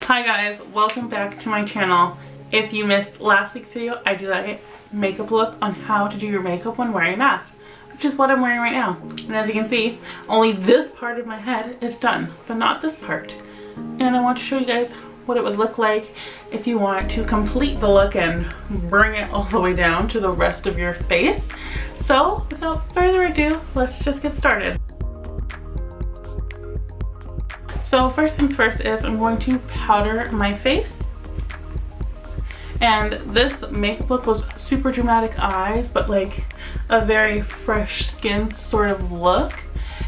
Hi guys, welcome back to my channel. If you missed last week's video, I did a makeup look on how to do your makeup when wearing a mask, which is what I'm wearing right now. And as you can see, only this part of my head is done, but not this part. And I want to show you guys what it would look like if you want to complete the look and bring it all the way down to the rest of your face. So without further ado, let's just get started. So first things first is I'm going to powder my face. And this makeup look was super dramatic eyes, but like a very fresh skin sort of look.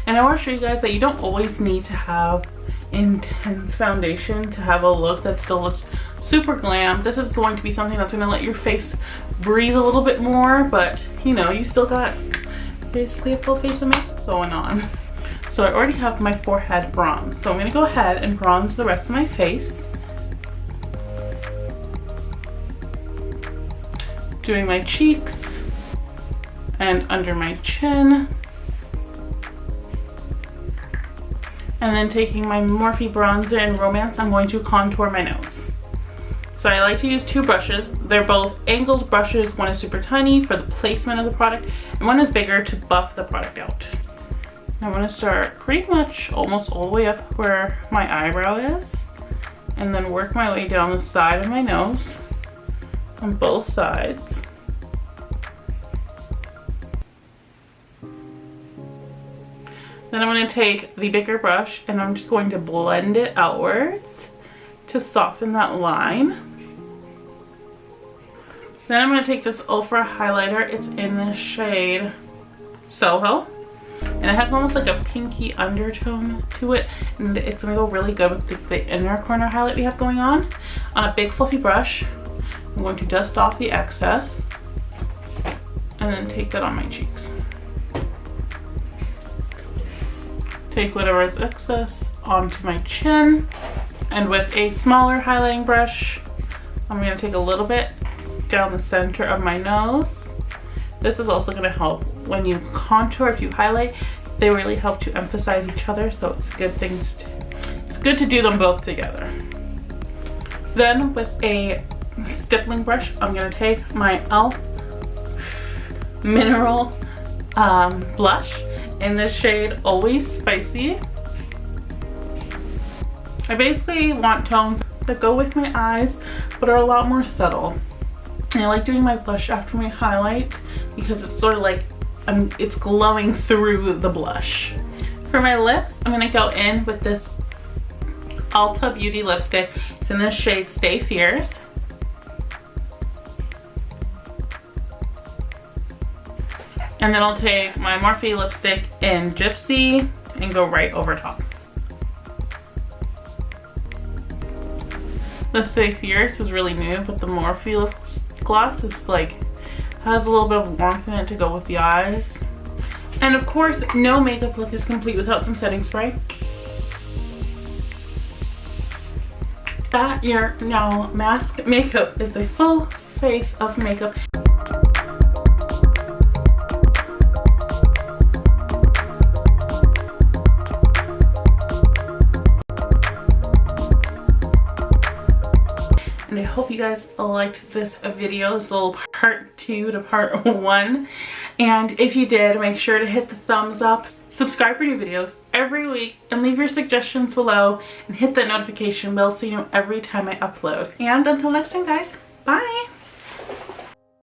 And I want to show you guys that you don't always need to have intense foundation to have a look that still looks super glam. This is going to be something that's going to let your face breathe a little bit more, but you know, you still got basically a full face of makeup going on. So I already have my forehead bronze, so I'm going to go ahead and bronze the rest of my face. Doing my cheeks and under my chin. And then taking my Morphe bronzer in Romance, I'm going to contour my nose. So I like to use two brushes. They're both angled brushes. One is super tiny for the placement of the product, and one is bigger to buff the product out. I'm going to start pretty much almost all the way up where my eyebrow is, and then work my way down the side of my nose on both sides. Then I'm going to take the bigger brush and I'm just going to blend it outwards to soften that line. Then I'm going to take this Ofra highlighter. It's in the shade Soho. And it has almost like a pinky undertone to it. And it's going to go really good with the inner corner highlight we have going on. On a big fluffy brush, I'm going to dust off the excess. And then take that on my cheeks. Take whatever is excess onto my chin, and with a smaller highlighting brush, I'm going to take a little bit down the center of my nose. This is also going to help when you contour. If you highlight, they really help to emphasize each other, so it's good to do them both together. Then with a stippling brush, I'm going to take my e.l.f. Mineral blush in the shade Always Spicy. I basically want tones that go with my eyes but are a lot more subtle. And I like doing my blush after my highlight because it's sort of like it's glowing through the blush. For my lips, I'm going to go in with this Ulta Beauty lipstick. It's in the shade Stay Fierce. And then I'll take my Morphe lipstick in Gypsy and go right over top. The Stay Fierce is really new, but the Morphe lip gloss is like, has a little bit of warmth in it to go with the eyes. And of course, no makeup look is complete without some setting spray. That your now mask makeup is a full face of makeup. And I hope you guys liked this video, this little part 2 to part 1. And if you did, make sure to hit the thumbs up, subscribe for new videos every week, and leave your suggestions below, and hit that notification bell so you know every time I upload. And until next time guys, bye!